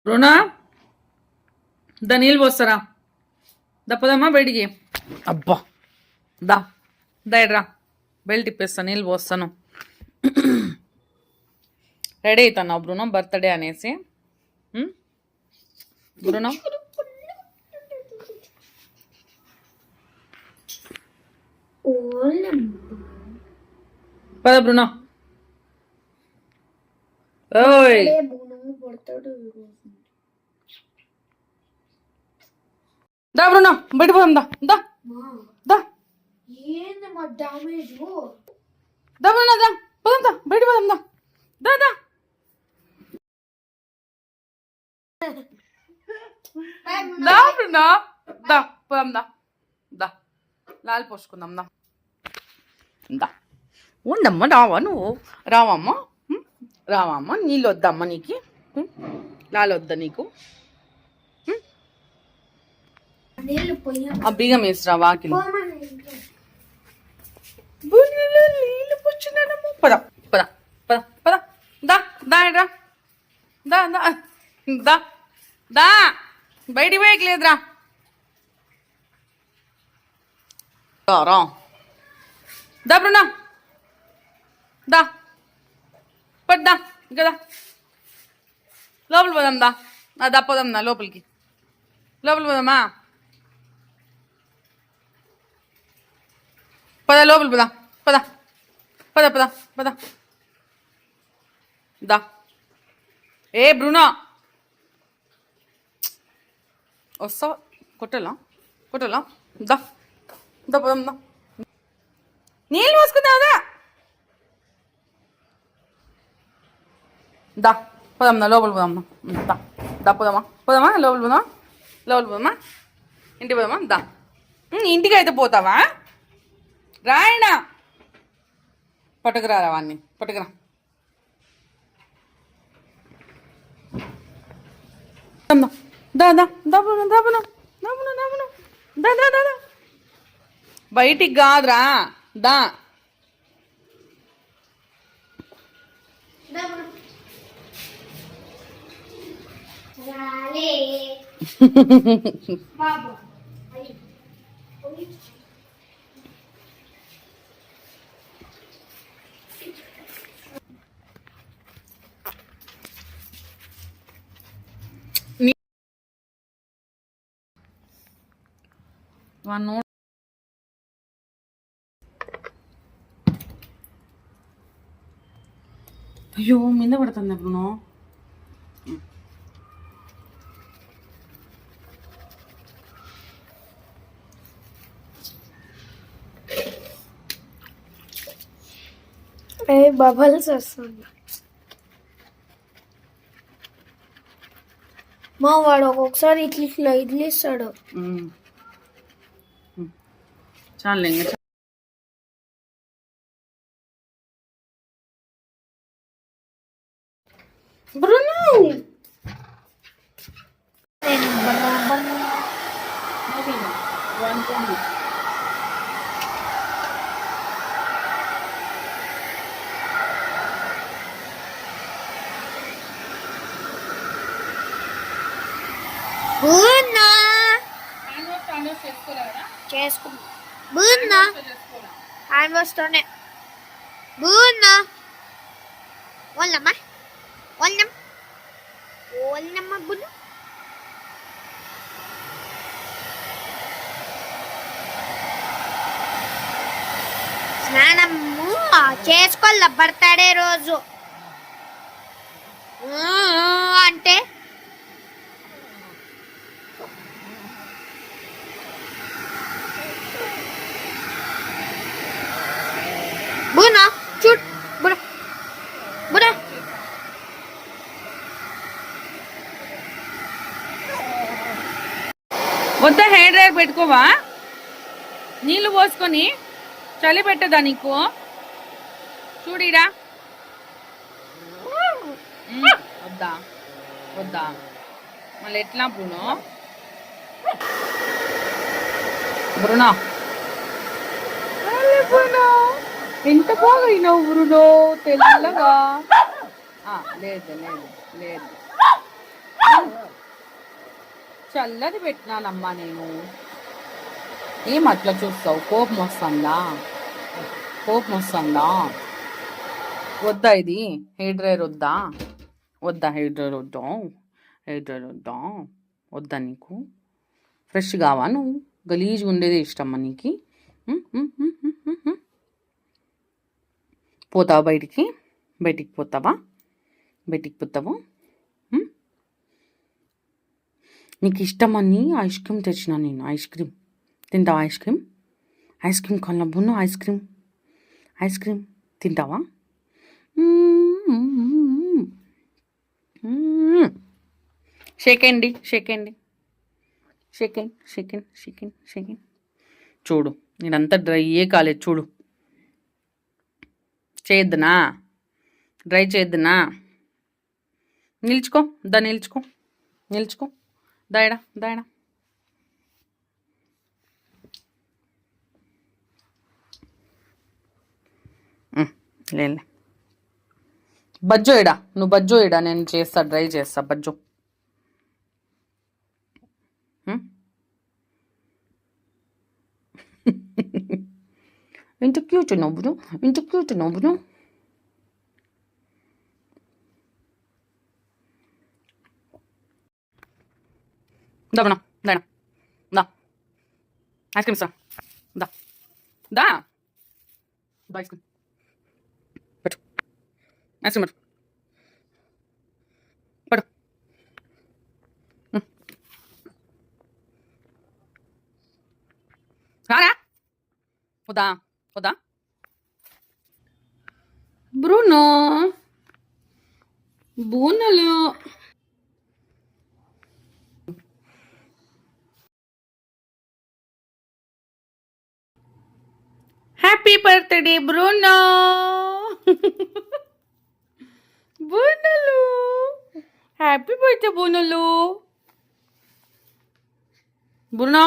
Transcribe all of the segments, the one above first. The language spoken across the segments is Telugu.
రుణా దా నీళ్ళు పోస్తారా దప్పదమ్మా బయటికి అబ్బా దా దాయడ్రా బెల్ట్ తిప్పేస్తా నీళ్ళు పోస్తాను రెడీ అవుతాను బ్రూనో బర్త్డే అనేసి బ్రూనో పద బ్రూనో ఓయ్ దా బ్రూనో బయట పోదాం దా దా దా ఏందమ్మా డామేజ్ దా బ్రూనో దా పోదాం దా బయట పోదాం దా దా దా దా బ్రూనో దా పోదాం దా దా లాల్ పోసుకుందాం దా దా ఉండమ్మా రావా నువ్వు రావమ్మా రావమ్మా నీళ్ళు వద్దమ్మా నీకు లాల్ వద్దా నీకు ఆ బియ్యం వేసిరా వాకిలి నీళ్ళు పుచ్చినానమ్మా పద పద పద పద దా దా రా దా దా దా దా బయటికి పోయట్లేదురా రా దా బ్రునా దా పడ్డా కదా లోపల పోదాం దా దా పోదాం దా లోపలికి లోపల పోదామా పద లోపల పద పద పద పద పద దా ఏ బ్రూనో వస్తావా కొట్టలా కొట్టలా దా దా పోదాం దా నీళ్ళు పోసుకుందాదా దా పోదాం దా లోపల పోదాం దా దా పోదామా పోదామా లోపల పోదామా లోపల పోదామా ఇంటికి పోదామా దా ఇంటికి అయితే పోతావా రాయనా పట్టుకురా వాడిని పట్టుకురా దా దా దాపును దాపును దాపును దాపును దా దా దా బయటికి కాదురా దా అయ్యో మీద పడుతుంది బ్రూనో బబల్స్ వస్తుంది మా వాడు ఒక్కొక్కసారి ఇట్లా ఇడ్లిస్తాడు చాలు బ్రూనో చేసుకున్నా బూన్నా హ్యాండ్ వాష్తోనే బూన్నా వాళ్ళమ్మా వాళ్ళమ్మ వాళ్ళమ్మ బున్న స్నానము చేసుకోవాల బర్త్డే రోజు అంటే బునా చూడ్ బుడా బుడా వద్ద హెయిర్ డ్రైర్ పెట్టుకోవా నీళ్ళు పోసుకొని చలి పెట్టదా నీకు చూడిరా వద్దా వద్దా మళ్ళీ ఎట్లా బ్రూనో బ్రూనో ఎంత బాగా అయినావు బ్రూనో తెల్లగా లేదు లేదు లేదు చల్లది పెట్టినానమ్మా నేను. ఏం అట్లా చూస్తావు? కోపం వస్తుందా? కోపం వస్తుందా? వద్దా ఇది హెయిర్ డ్రైయర్? వద్దా? వద్దా హెయిర్ డ్రైయర్? వద్దా? హెయిర్ డ్రైయర్ వద్దా? వద్దా నీకు? ఫ్రెష్ కావా నువ్వు? గలీజ్గా ఉండేది ఇష్టమ్మా నీకు? పోతావా బయటికి? బయటికి పోతావా? బయటికి పోతావా? నీకు ఇష్టమని ఐస్ క్రీమ్ తెచ్చిన నేను. ఐస్ క్రీమ్ తింటావా? Ice cream? ఐస్ క్రీమ్ కొనబోను. ఐస్ క్రీమ్ ఐస్ క్రీమ్ తింటావా? షేకండి షేకండి షేకండి షేకండి షేకండి షేకండి. చూడు నేనంతా డ్రైయే కాలేదు చూడు. చేయొద్దునా? డ్రై చేయొద్దునా? నిల్చుకో దా, నిల్చుకో నిల్చుకో. దాయడా దాయడా. లేలే బజ్జో ఇడా. నువ్వు బజ్జో ఇడా, నేను చేస్తా, డ్రై చేస్తా. బజ్జో. ఇంత క్యూట్ నవ్వును, ఇంత క్యూట్ నవ్వును. దబనా దాయడా దా. ఐస్ క్రీమ్ ఇస్తా. దా దా దా. ఐస్ క్రీమ్ పెట్టు. ఐస్ క్రీమ్ పెట్టు. పెట్టు. రారా. వద్దా వద్దా. బ్రూనో బూనలు. Happy birthday Bruno. బూనలు. హ్యాపీ బర్త్డే బూనలు. Bruno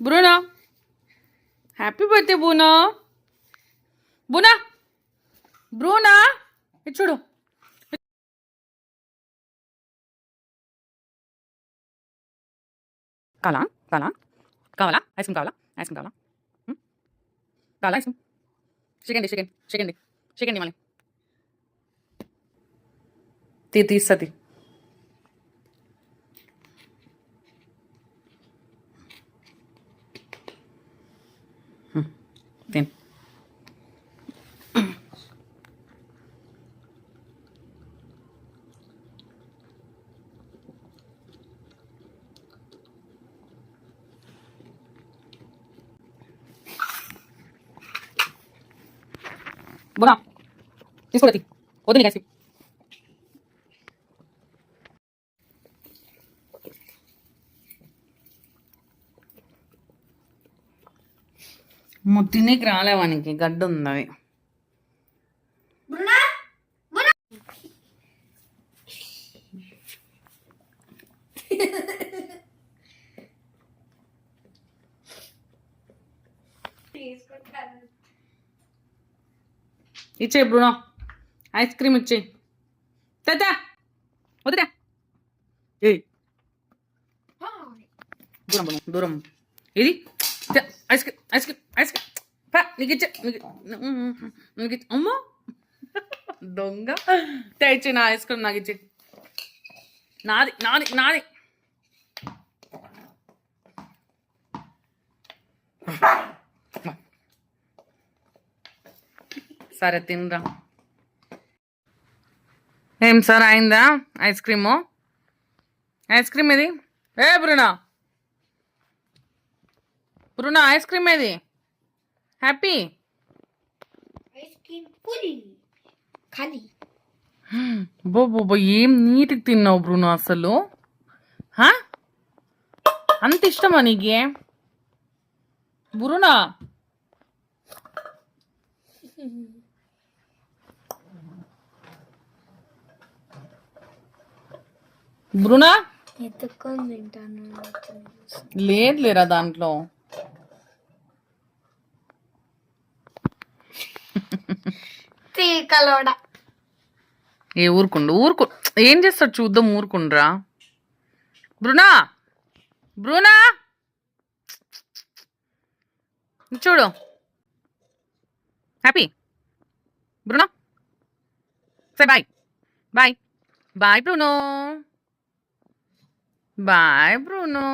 Bruno happy birthday Bruno. బూనా బ్రూనా ఇది చూడు. కావాలా కావాలా కావాలా? ఐస్ క్రీమ్ కావాలా? ఐస్ క్రీమ్ కావాలా? కావాలా ఐస్ క్రీమ్? షేకండి షేకండి షేకండి షేకండి. మళ్ళీ తీస్తుంది. తిన్. బునా తీసుకోండి. వద్దు నీకు ఐస్ క్రీమ్. తినేకి రాలేవానికి గడ్డ ఉంది అవి. ఇచ్చే బ్రూనో ఐస్ క్రీమ్ ఇచ్చే. తా వద్దా. ఏ దూరం బ్రూనో దూరం. ఇది ice cream ice cream ice cream. నీకు ఇచ్చే నీకు అమ్మో దొంగ. తెచ్చి నా ఐస్ క్రీమ్ నాకు ఇచ్చే. నాది నాది నాది. సరే తినరా. ఏం సార్ అయిందా ఐస్ క్రీము? ఐస్ క్రీమ్ ఏది? ఏ బ్రూనా బ్రూనా ఐస్ క్రీమ్ ఏది? హ్యాపీ ఐస్ క్రీమ్ ఫుల్ ఖాళీ. బో ఏం నీట్గా తిన్నావు బ్రూనో అసలు. అంత ఇష్టమా నీకే బ్రూనా? బ్రూనా ఎత్తుకొని తింటాను. లేదు లేరా దాంట్లో. తీకలోడ. ఏ ఊరుకుండు ఊరుకు. ఏం చేస్తాడు చూద్దాం. ఊరుకుండ్రా. బ్రూనా బ్రూనా చూడు happy Bruno say bye bye bye Bruno bye Bruno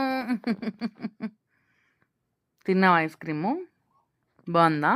తిన్నావా ఐస్ క్రీము బాగుందా